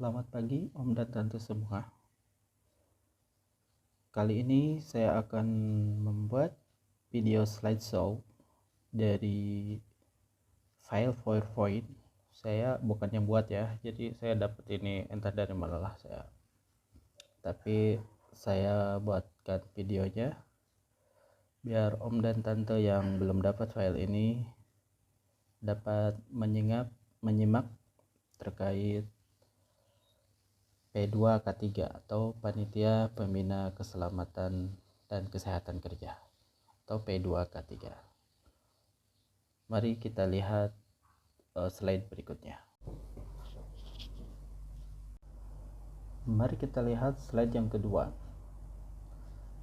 Selamat pagi Om dan Tante semua. Kali ini saya akan membuat video slideshow dari file PowerPoint. Saya bukannya buat ya, jadi saya dapat ini entah dari mana lah saya. Tapi saya buatkan videonya biar Om dan Tante yang belum dapat file ini dapat menyimak terkait P2K3 atau Panitia Pembina Keselamatan dan Kesehatan Kerja atau P2K3. Mari kita lihat slide berikutnya. Mari kita lihat slide yang kedua.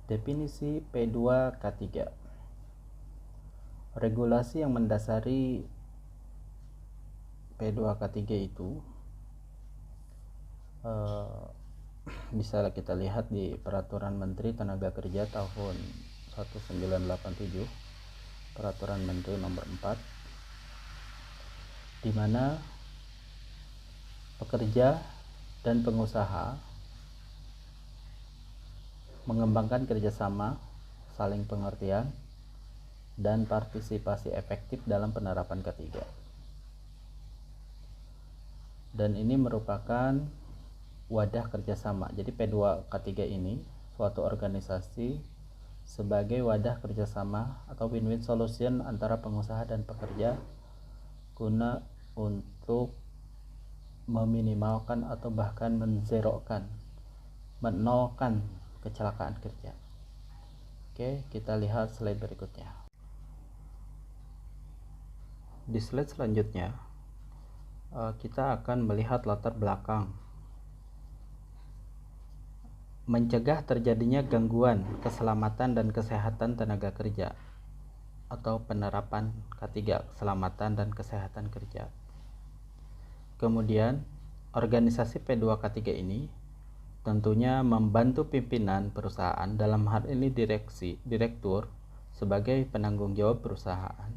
Definisi P2K3. Regulasi yang mendasari P2K3 itu bisa kita lihat di Peraturan Menteri Tenaga Kerja tahun 1987, Peraturan Menteri nomor 4, di mana pekerja dan pengusaha mengembangkan kerjasama, saling pengertian, dan partisipasi efektif dalam penerapan ketiga. Dan ini merupakan wadah kerjasama. Jadi P2K3 ini suatu organisasi sebagai wadah kerjasama atau win-win solution antara pengusaha dan pekerja guna untuk meminimalkan atau bahkan menolkan kecelakaan kerja. Oke, kita lihat slide berikutnya. Di slide selanjutnya kita akan melihat latar belakang mencegah terjadinya gangguan keselamatan dan kesehatan tenaga kerja atau penerapan K3 keselamatan dan kesehatan kerja. Kemudian organisasi P2K3 ini tentunya membantu pimpinan perusahaan, dalam hal ini direktur sebagai penanggung jawab perusahaan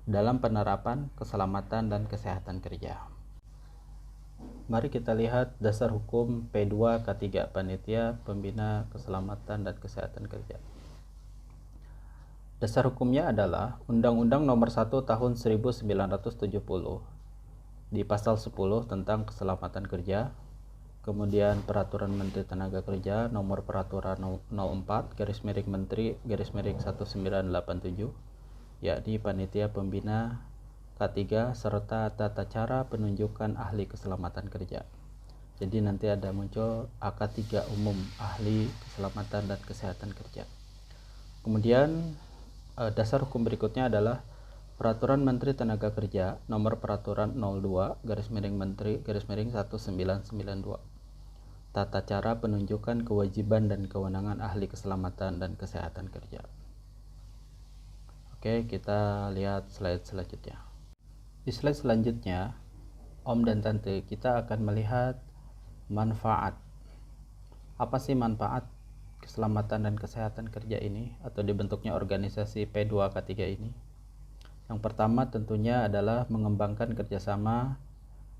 dalam penerapan keselamatan dan kesehatan kerja. Mari kita lihat dasar hukum P2K3 Panitia Pembina Keselamatan dan Kesehatan Kerja. Dasar hukumnya adalah Undang-Undang Nomor 1 Tahun 1970 di pasal 10 tentang keselamatan kerja, kemudian Peraturan Menteri Tenaga Kerja Nomor Peraturan 04/Menteri/1987, yakni Panitia Pembina K3 serta tata cara penunjukan ahli keselamatan kerja. Jadi nanti ada muncul AK3 umum, ahli keselamatan dan kesehatan kerja. Kemudian dasar hukum berikutnya adalah Peraturan Menteri Tenaga Kerja Nomor Peraturan 02/Menteri/1992, tata cara penunjukan kewajiban dan kewenangan ahli keselamatan dan kesehatan kerja. Oke, kita lihat slide selanjutnya. Di slide selanjutnya, Om dan Tante, kita akan melihat manfaat. Apa sih manfaat keselamatan dan kesehatan kerja ini atau dibentuknya organisasi P2K3 ini? Yang pertama tentunya adalah mengembangkan kerjasama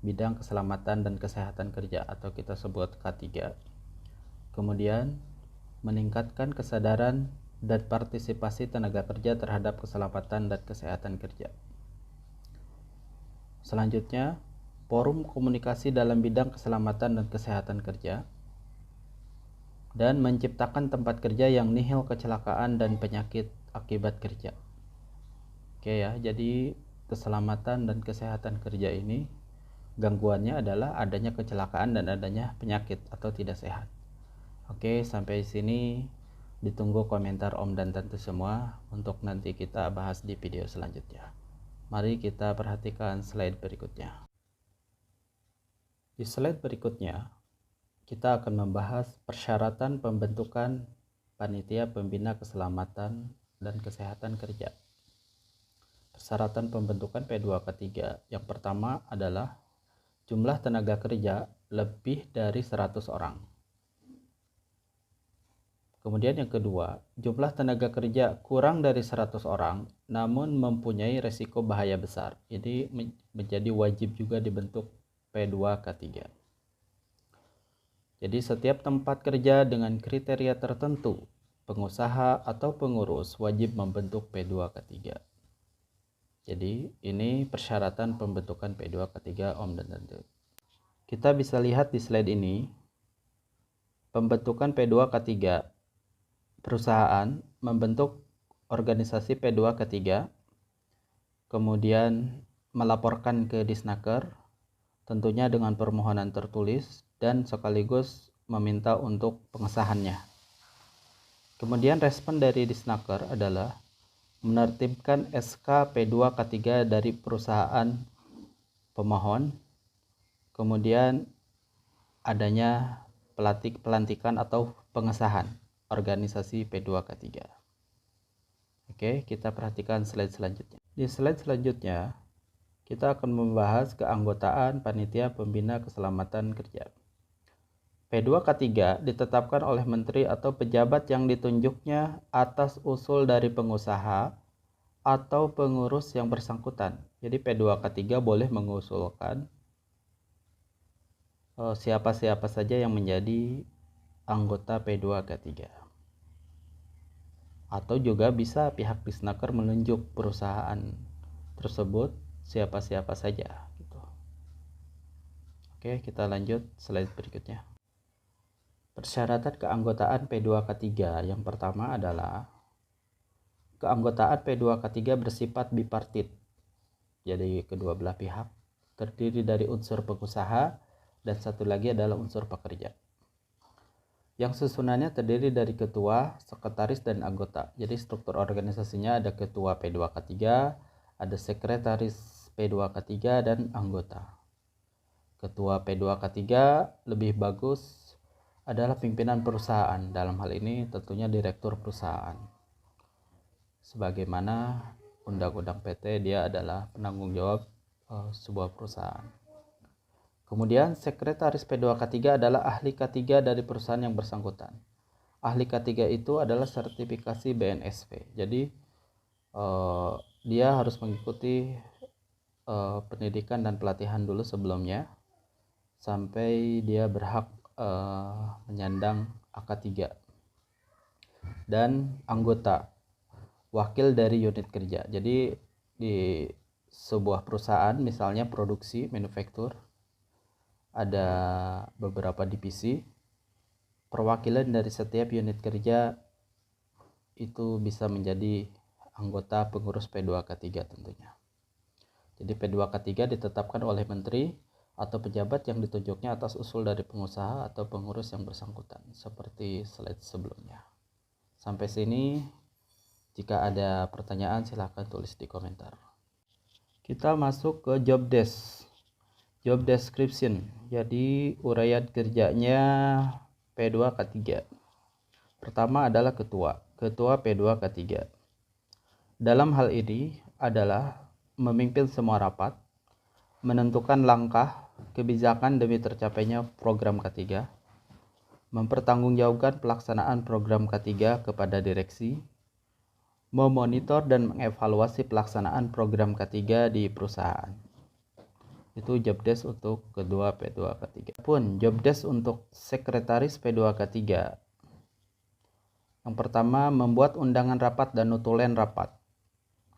bidang keselamatan dan kesehatan kerja atau kita sebut K3. Kemudian meningkatkan kesadaran dan partisipasi tenaga kerja terhadap keselamatan dan kesehatan kerja. Selanjutnya, forum komunikasi dalam bidang keselamatan dan kesehatan kerja, dan menciptakan tempat kerja yang nihil kecelakaan dan penyakit akibat kerja. Oke ya, jadi keselamatan dan kesehatan kerja ini gangguannya adalah adanya kecelakaan dan adanya penyakit atau tidak sehat. Oke, sampai sini ditunggu komentar Om dan Tante semua untuk nanti kita bahas di video selanjutnya. Mari kita perhatikan slide berikutnya. Di slide berikutnya, kita akan membahas persyaratan pembentukan Panitia Pembina Keselamatan dan Kesehatan Kerja. Persyaratan pembentukan P2K3 yang pertama adalah jumlah tenaga kerja lebih dari 100 orang. Kemudian yang kedua, jumlah tenaga kerja kurang dari 100 orang namun mempunyai resiko bahaya besar. Ini menjadi wajib juga dibentuk P2K3. Jadi setiap tempat kerja dengan kriteria tertentu, pengusaha atau pengurus wajib membentuk P2K3. Jadi ini persyaratan pembentukan P2K3 Om dan Tante. Kita bisa lihat di slide ini, pembentukan P2K3, perusahaan membentuk organisasi P2K3, kemudian melaporkan ke Disnaker, tentunya dengan permohonan tertulis dan sekaligus meminta untuk pengesahannya. Kemudian respon dari Disnaker adalah menertibkan SK P2K3 dari perusahaan pemohon, kemudian adanya pelantikan atau pengesahan organisasi P2K3. Oke, kita perhatikan slide selanjutnya. Di slide selanjutnya, kita akan membahas keanggotaan Panitia Pembina Keselamatan Kerja. P2K3 ditetapkan oleh menteri atau pejabat yang ditunjuknya atas usul dari pengusaha atau pengurus yang bersangkutan. Jadi P2K3 boleh mengusulkan siapa-siapa saja yang menjadi anggota P2K3. Atau juga bisa pihak Disnaker menunjuk perusahaan tersebut siapa-siapa saja gitu. Oke, kita lanjut slide berikutnya. Persyaratan keanggotaan P2K3 yang pertama adalah keanggotaan P2K3 bersifat bipartit. Jadi kedua belah pihak, terdiri dari unsur pengusaha dan satu lagi adalah unsur pekerja. Yang susunannya terdiri dari ketua, sekretaris, dan anggota. Jadi struktur organisasinya ada ketua P2K3, ada sekretaris P2K3, dan anggota. Ketua P2K3 lebih bagus adalah pimpinan perusahaan. Dalam hal ini tentunya direktur perusahaan. Sebagaimana Undang-Undang PT, dia adalah penanggung jawab sebuah perusahaan. Kemudian sekretaris P2K3 adalah ahli K3 dari perusahaan yang bersangkutan. Ahli K3 itu adalah sertifikasi BNSP. Jadi dia harus mengikuti pendidikan dan pelatihan dulu sebelumnya sampai dia berhak menyandang AK3. Dan anggota, wakil dari unit kerja. Jadi di sebuah perusahaan misalnya produksi, manufaktur, ada beberapa divisi, perwakilan dari setiap unit kerja itu bisa menjadi anggota pengurus P2K3 tentunya. Jadi P2K3 ditetapkan oleh menteri atau pejabat yang ditunjuknya atas usul dari pengusaha atau pengurus yang bersangkutan, seperti slide sebelumnya. Sampai sini, jika ada pertanyaan silahkan tulis di komentar. Kita masuk ke job desk. Job description, jadi uraian kerjanya P2K3. Pertama adalah ketua P2K3. Dalam hal ini adalah memimpin semua rapat, menentukan langkah, kebijakan demi tercapainya program K3, mempertanggungjawabkan pelaksanaan program K3 kepada direksi, memonitor dan mengevaluasi pelaksanaan program K3 di perusahaan. Itu job desk untuk kedua P2K3. Pun job desk untuk sekretaris P2K3. Yang pertama, membuat undangan rapat dan notulen rapat.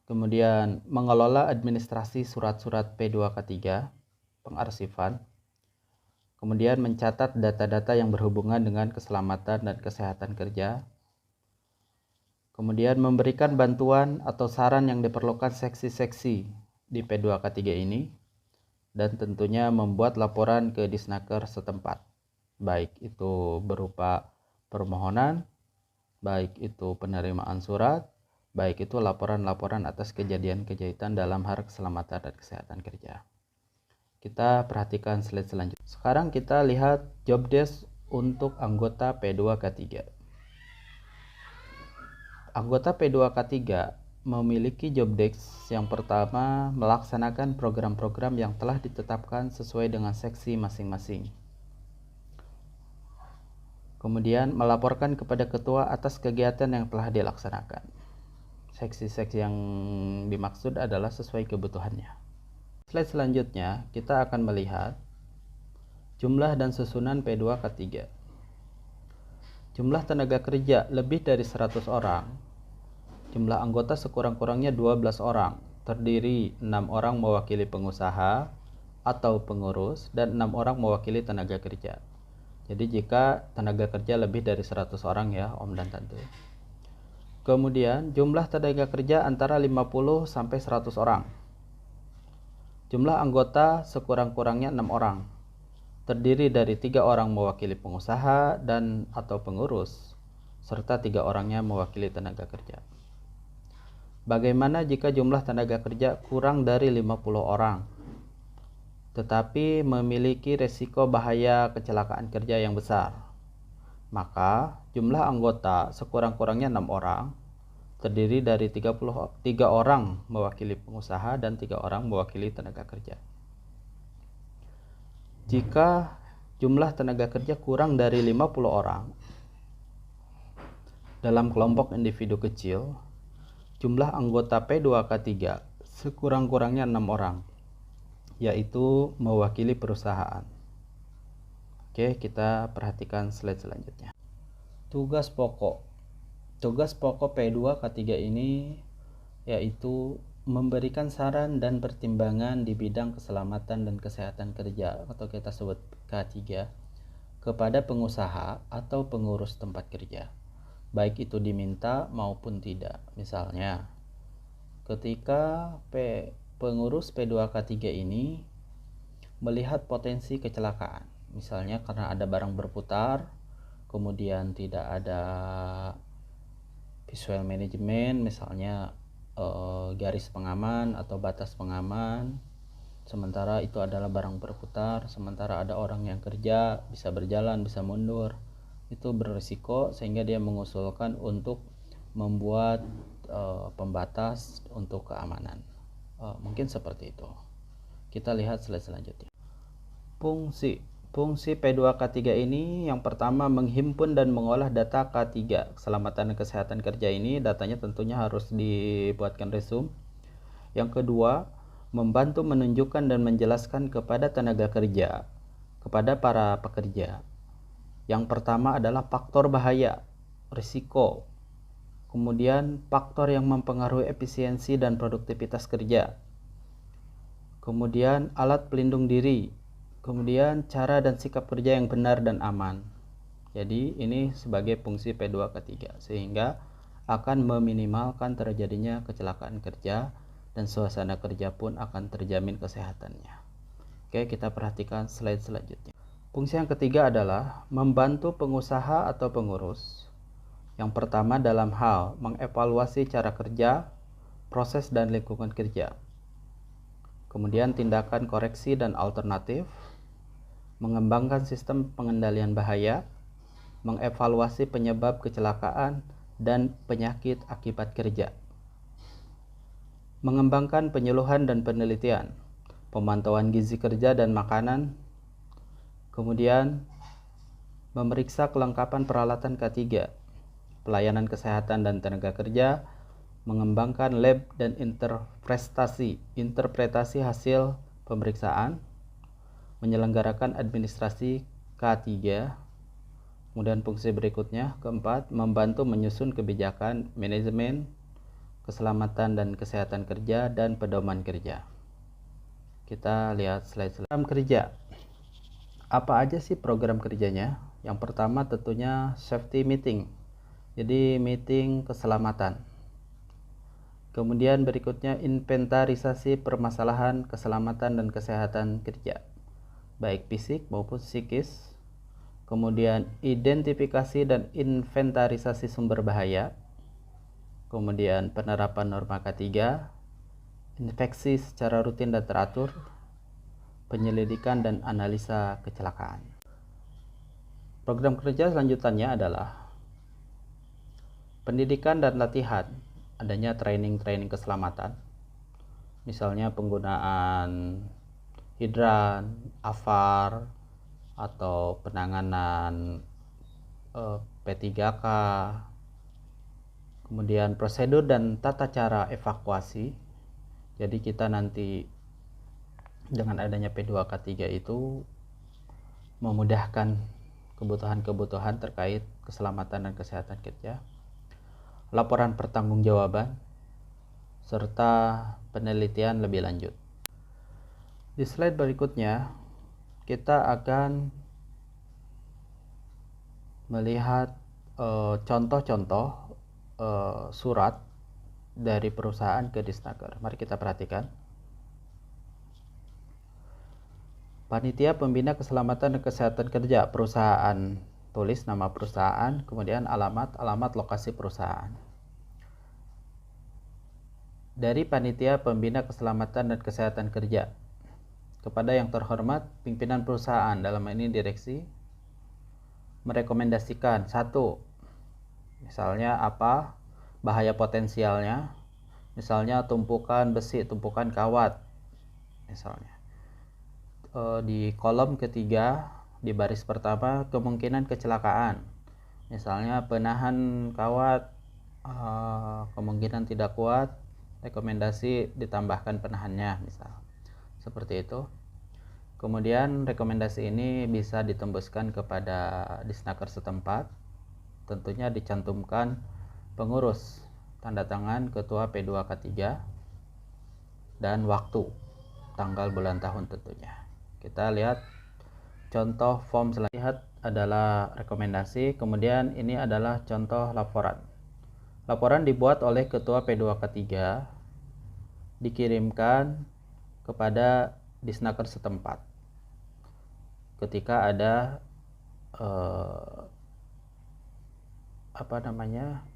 Kemudian mengelola administrasi surat-surat P2K3, pengarsifan. Kemudian mencatat data-data yang berhubungan dengan keselamatan dan kesehatan kerja. Kemudian memberikan bantuan atau saran yang diperlukan seksi-seksi di P2K3 ini. Dan tentunya membuat laporan ke Disnaker setempat. Baik itu berupa permohonan, baik itu penerimaan surat, baik itu laporan-laporan atas kejadian-kejahatan dalam hal keselamatan dan kesehatan kerja. Kita perhatikan slide selanjutnya. Sekarang kita lihat job desk untuk anggota P2K3. Anggota P2K3 memiliki job desk yang pertama melaksanakan program-program yang telah ditetapkan sesuai dengan seksi masing-masing. Kemudian melaporkan kepada ketua atas kegiatan yang telah dilaksanakan. Seksi-seksi yang dimaksud adalah sesuai kebutuhannya. Slide selanjutnya kita akan melihat jumlah dan susunan P2K3. Jumlah tenaga kerja lebih dari 100 orang. Jumlah anggota sekurang-kurangnya 12 orang, terdiri 6 orang mewakili pengusaha atau pengurus dan 6 orang mewakili tenaga kerja. Jadi jika tenaga kerja lebih dari 100 orang ya Om dan Tante. Kemudian jumlah tenaga kerja antara 50 sampai 100 orang. Jumlah anggota sekurang-kurangnya 6 orang, terdiri dari 3 orang mewakili pengusaha dan atau pengurus, serta 3 orangnya mewakili tenaga kerja. Bagaimana jika jumlah tenaga kerja kurang dari 50 orang, tetapi memiliki resiko bahaya kecelakaan kerja yang besar? Maka jumlah anggota sekurang-kurangnya 6 orang, terdiri dari 3 orang mewakili pengusaha dan 3 orang mewakili tenaga kerja. Jika jumlah tenaga kerja kurang dari 50 orang dalam kelompok individu kecil, jumlah anggota P2K3 sekurang-kurangnya 6 orang, yaitu mewakili perusahaan. Oke, kita perhatikan slide selanjutnya. Tugas pokok. Tugas pokok P2K3 ini yaitu memberikan saran dan pertimbangan di bidang keselamatan dan kesehatan kerja atau kita sebut K3 kepada pengusaha atau pengurus tempat kerja, baik itu diminta maupun tidak. Misalnya, ketika pengurus P2K3 ini melihat potensi kecelakaan, misalnya karena ada barang berputar, kemudian tidak ada visual management, misalnya garis pengaman atau batas pengaman, sementara itu adalah barang berputar, sementara ada orang yang kerja bisa berjalan, bisa mundur, itu berisiko sehingga dia mengusulkan untuk membuat pembatas untuk keamanan. Mungkin seperti itu. Kita lihat slide selanjutnya. Fungsi P2K3 ini yang pertama menghimpun dan mengolah data K3 keselamatan dan kesehatan kerja ini. Datanya tentunya harus dibuatkan resume. Yang kedua, membantu menunjukkan dan menjelaskan kepada tenaga kerja, kepada para pekerja. Yang pertama adalah faktor bahaya, risiko, kemudian faktor yang mempengaruhi efisiensi dan produktivitas kerja, kemudian alat pelindung diri, kemudian cara dan sikap kerja yang benar dan aman. Jadi ini sebagai fungsi P2K3 sehingga akan meminimalkan terjadinya kecelakaan kerja dan suasana kerja pun akan terjamin kesehatannya. Oke, kita perhatikan slide selanjutnya. Fungsi yang ketiga adalah membantu pengusaha atau pengurus. Yang pertama dalam hal mengevaluasi cara kerja, proses dan lingkungan kerja. Kemudian tindakan koreksi dan alternatif, mengembangkan sistem pengendalian bahaya, mengevaluasi penyebab kecelakaan dan penyakit akibat kerja, mengembangkan penyuluhan dan penelitian, pemantauan gizi kerja dan makanan, kemudian memeriksa kelengkapan peralatan K3, pelayanan kesehatan dan tenaga kerja, mengembangkan lab dan interpretasi hasil pemeriksaan, menyelenggarakan administrasi K3. Kemudian fungsi berikutnya, keempat, membantu menyusun kebijakan manajemen keselamatan dan kesehatan kerja dan pedoman kerja. Kita lihat slide program kerja. Apa aja sih program kerjanya? Yang pertama tentunya safety meeting. Jadi meeting keselamatan. Kemudian berikutnya inventarisasi permasalahan keselamatan dan kesehatan kerja, baik fisik maupun psikis. Kemudian identifikasi dan inventarisasi sumber bahaya. Kemudian penerapan norma K3, inspeksi secara rutin dan teratur, penyelidikan dan analisa kecelakaan. Program kerja selanjutnya adalah pendidikan dan latihan, adanya training keselamatan, misalnya penggunaan hidran, AVAR, atau penanganan P3K, kemudian prosedur dan tata cara evakuasi. Jadi kita nanti dengan adanya P2K3 itu memudahkan kebutuhan-kebutuhan terkait keselamatan dan kesehatan kerja, laporan pertanggungjawaban, serta penelitian lebih lanjut. Di slide berikutnya, kita akan melihat contoh-contoh surat dari perusahaan ke Disnaker. Mari kita perhatikan. Panitia Pembina Keselamatan dan Kesehatan Kerja perusahaan, tulis nama perusahaan, kemudian alamat lokasi perusahaan. Dari Panitia Pembina Keselamatan dan Kesehatan Kerja, kepada yang terhormat pimpinan perusahaan, dalam ini direksi, merekomendasikan satu, misalnya apa bahaya potensialnya, misalnya tumpukan besi, tumpukan kawat, misalnya. Di kolom ketiga di baris pertama, kemungkinan kecelakaan, misalnya penahan kawat kemungkinan tidak kuat, rekomendasi ditambahkan penahannya, misal seperti itu. Kemudian rekomendasi ini bisa ditembuskan kepada Disnaker setempat, tentunya dicantumkan pengurus, tanda tangan ketua P2K3, dan waktu, tanggal, bulan, tahun tentunya. Kita lihat contoh form selanjutnya. Lihat adalah rekomendasi, kemudian ini adalah contoh laporan. Laporan dibuat oleh ketua P2K3, dikirimkan kepada Disnaker setempat ketika ada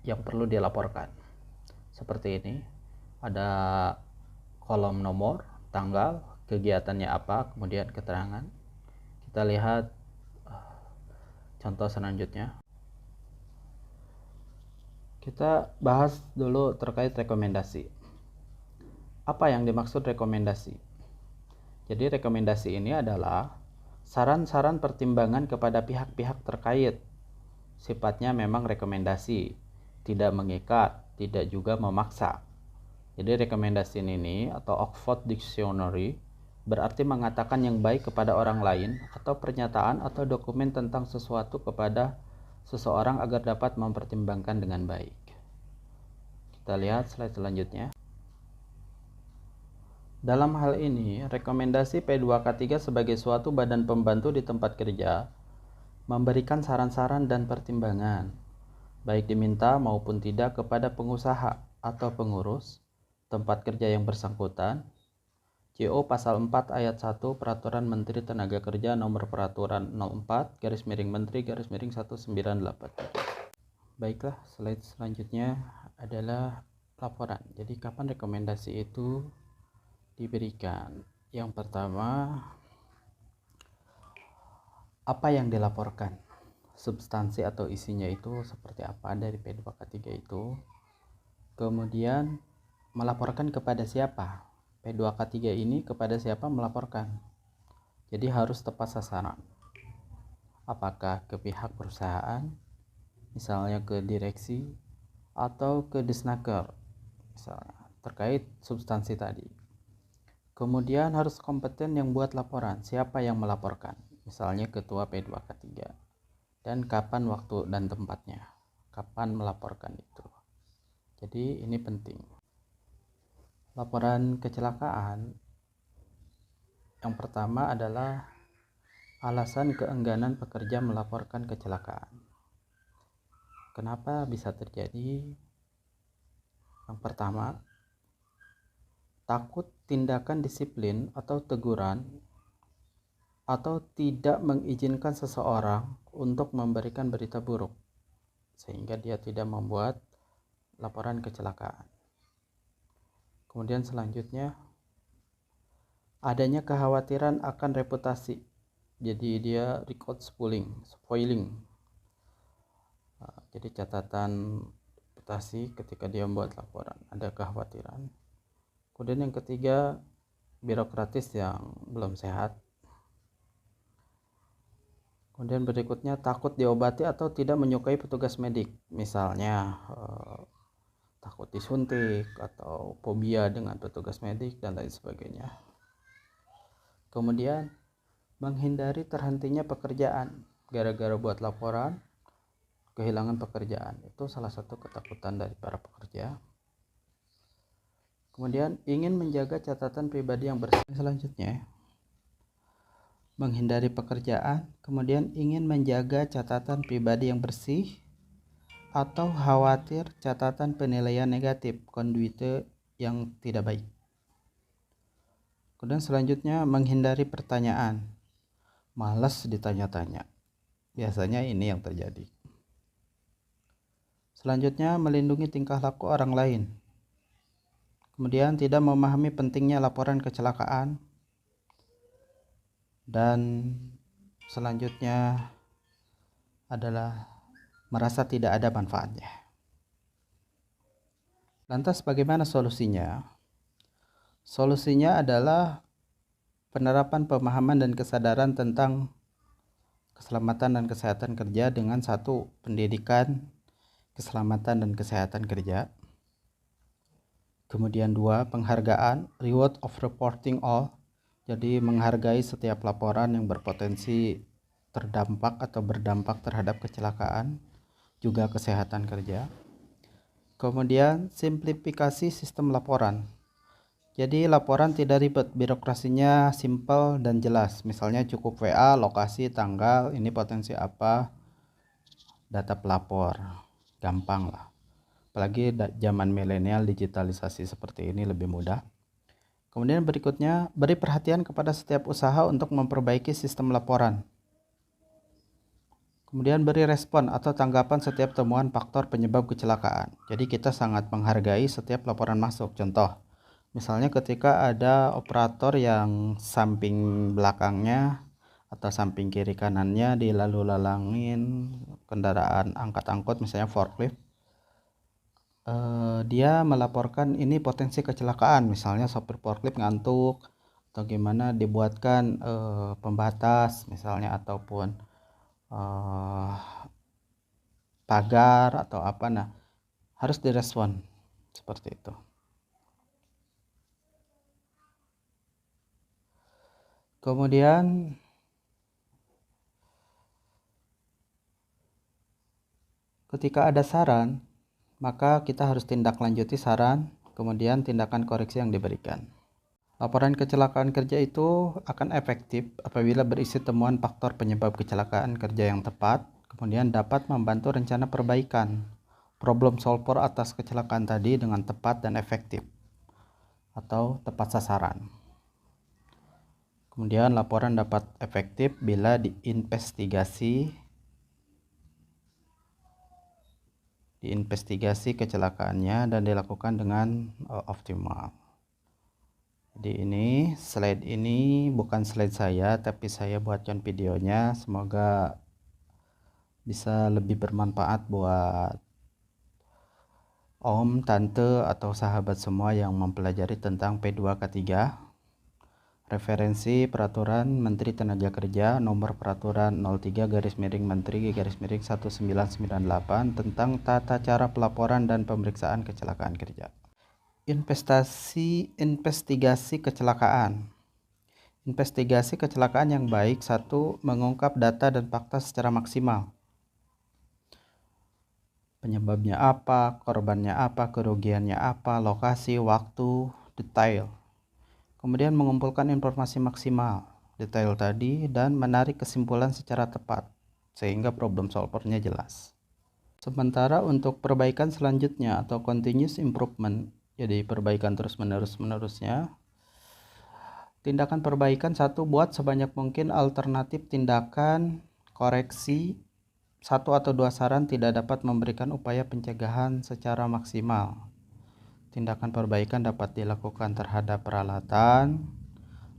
yang perlu dilaporkan. Seperti ini, ada kolom nomor, tanggal, kegiatannya apa, kemudian keterangan. Kita lihat contoh selanjutnya. Kita bahas dulu terkait rekomendasi. Apa yang dimaksud rekomendasi? Jadi rekomendasi ini adalah saran-saran pertimbangan kepada pihak-pihak terkait. Sifatnya memang rekomendasi, tidak mengikat, tidak juga memaksa. Jadi rekomendasi ini atau Oxford Dictionary berarti mengatakan yang baik kepada orang lain atau pernyataan atau dokumen tentang sesuatu kepada seseorang agar dapat mempertimbangkan dengan baik. Kita lihat slide selanjutnya. Dalam hal ini, rekomendasi P2K3 sebagai suatu badan pembantu di tempat kerja memberikan saran-saran dan pertimbangan, baik diminta maupun tidak, kepada pengusaha atau pengurus tempat kerja yang bersangkutan. JO Pasal 4 Ayat 1 Peraturan Menteri Tenaga Kerja Nomor Peraturan 04/Menteri/1987. Baiklah, slide selanjutnya adalah laporan. Jadi kapan rekomendasi itu diberikan? Yang pertama, apa yang dilaporkan, substansi atau isinya itu seperti apa dari P2K3 itu. Kemudian melaporkan kepada siapa, P2K3 ini kepada siapa melaporkan. Jadi harus tepat sasaran. Apakah ke pihak perusahaan, misalnya ke direksi, atau ke Disnaker, misalnya terkait substansi tadi. Kemudian harus kompeten yang buat laporan, siapa yang melaporkan, misalnya ketua P2K3, dan kapan waktu dan tempatnya, kapan melaporkan itu. Jadi ini penting. Laporan kecelakaan yang pertama adalah alasan keengganan pekerja melaporkan kecelakaan. Kenapa bisa terjadi? Yang pertama, takut tindakan disiplin atau teguran atau tidak mengizinkan seseorang untuk memberikan berita buruk, sehingga dia tidak membuat laporan kecelakaan. Kemudian selanjutnya, adanya kekhawatiran akan reputasi. Jadi dia record spoiling. Jadi catatan reputasi ketika dia membuat laporan, ada kekhawatiran. Kemudian yang ketiga, birokratis yang belum sehat. Kemudian berikutnya, takut diobati atau tidak menyukai petugas medik, misalnya takut disuntik atau fobia dengan petugas medik dan lain sebagainya. Kemudian menghindari terhentinya pekerjaan gara-gara buat laporan, kehilangan pekerjaan. Itu salah satu ketakutan dari para pekerja. Kemudian ingin menjaga catatan pribadi yang bersih. Selanjutnya, menghindari pekerjaan, kemudian ingin menjaga catatan pribadi yang bersih, atau khawatir catatan penilaian negatif, konduite yang tidak baik. Kemudian selanjutnya, menghindari pertanyaan, malas ditanya-tanya. Biasanya ini yang terjadi. Selanjutnya, melindungi tingkah laku orang lain. Kemudian tidak memahami pentingnya laporan kecelakaan. Dan selanjutnya adalah merasa tidak ada manfaatnya. Lantas bagaimana solusinya? Solusinya adalah penerapan pemahaman dan kesadaran tentang keselamatan dan kesehatan kerja dengan satu, pendidikan keselamatan dan kesehatan kerja. Kemudian dua, penghargaan, reward of reporting all. Jadi menghargai setiap laporan yang berpotensi terdampak atau berdampak terhadap kecelakaan, juga kesehatan kerja. Kemudian simplifikasi sistem laporan. Jadi laporan tidak ribet, birokrasinya simple dan jelas. Misalnya cukup WA, lokasi, tanggal, ini potensi apa, data pelapor. Gampang lah. Apalagi zaman milenial, digitalisasi seperti ini lebih mudah. Kemudian berikutnya, beri perhatian kepada setiap usaha untuk memperbaiki sistem laporan. Kemudian beri respon atau tanggapan setiap temuan faktor penyebab kecelakaan. Jadi kita sangat menghargai setiap laporan masuk. Contoh, misalnya ketika ada operator yang samping belakangnya atau samping kiri kanannya dilalu lalangin kendaraan angkat-angkut, misalnya forklift, dia melaporkan ini potensi kecelakaan, misalnya sopir forklift ngantuk atau gimana, dibuatkan pembatas misalnya, ataupun pagar atau apa, nah harus direspon seperti itu. Kemudian ketika ada saran, maka kita harus tindak lanjuti saran, kemudian tindakan koreksi yang diberikan. Laporan kecelakaan kerja itu akan efektif apabila berisi temuan faktor penyebab kecelakaan kerja yang tepat, kemudian dapat membantu rencana perbaikan, problem solver atas kecelakaan tadi dengan tepat dan efektif atau tepat sasaran. Kemudian laporan dapat efektif bila diinvestigasi kecelakaannya dan dilakukan dengan optimal. Jadi ini slide ini bukan slide saya, tapi saya buatkan videonya. Semoga bisa lebih bermanfaat buat om, tante, atau sahabat semua yang mempelajari tentang P2K3. Referensi Peraturan Menteri Tenaga Kerja Nomor Peraturan 03/Menteri/1998 tentang tata cara pelaporan dan pemeriksaan kecelakaan kerja. Investigasi kecelakaan. Investigasi kecelakaan yang baik, satu, mengungkap data dan fakta secara maksimal. Penyebabnya apa, korbannya apa, kerugiannya apa, lokasi, waktu, detail. Kemudian mengumpulkan informasi maksimal, detail tadi, dan menarik kesimpulan secara tepat, sehingga problem solvernya jelas. Sementara untuk perbaikan selanjutnya atau continuous improvement, jadi perbaikan terus-menerusnya, tindakan perbaikan, satu, buat sebanyak mungkin alternatif tindakan koreksi. Satu atau dua saran tidak dapat memberikan upaya pencegahan secara maksimal. Tindakan perbaikan dapat dilakukan terhadap peralatan,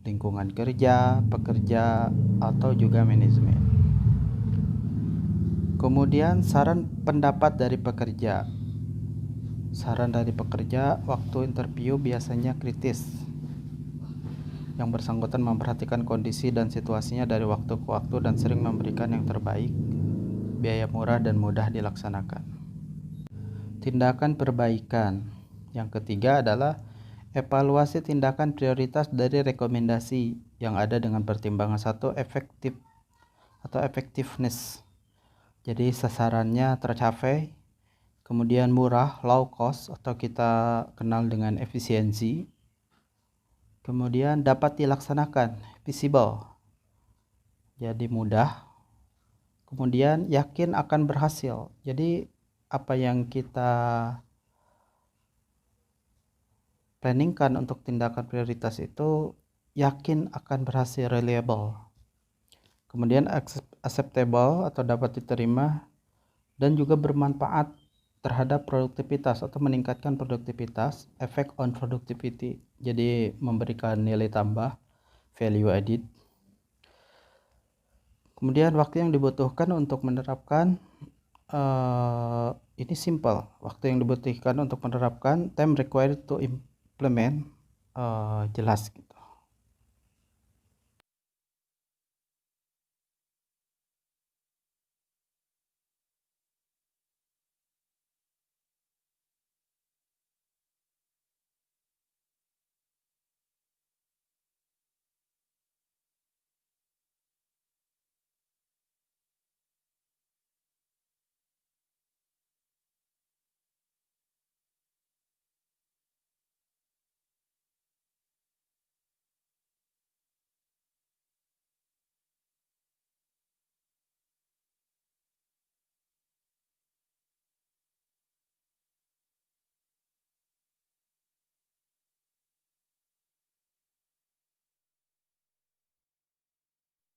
lingkungan kerja, pekerja, atau juga manajemen. Kemudian saran pendapat dari pekerja. Saran dari pekerja waktu interview biasanya kritis. Yang bersangkutan memperhatikan kondisi dan situasinya dari waktu ke waktu dan sering memberikan yang terbaik, biaya murah dan mudah dilaksanakan. Tindakan perbaikan. Yang ketiga adalah evaluasi tindakan prioritas dari rekomendasi yang ada dengan pertimbangan, satu, efektif atau effectiveness. Jadi sasarannya tercapai, kemudian murah, low cost atau kita kenal dengan efisiensi, kemudian dapat dilaksanakan, feasible, jadi mudah, kemudian yakin akan berhasil. Jadi apa yang kita planningkan untuk tindakan prioritas itu yakin akan berhasil, reliable, kemudian acceptable atau dapat diterima, dan juga bermanfaat terhadap produktivitas atau meningkatkan produktivitas, effect on productivity, jadi memberikan nilai tambah, value added. Kemudian waktu yang dibutuhkan untuk menerapkan ini simple. Waktu yang dibutuhkan untuk menerapkan, time required to implement, jelas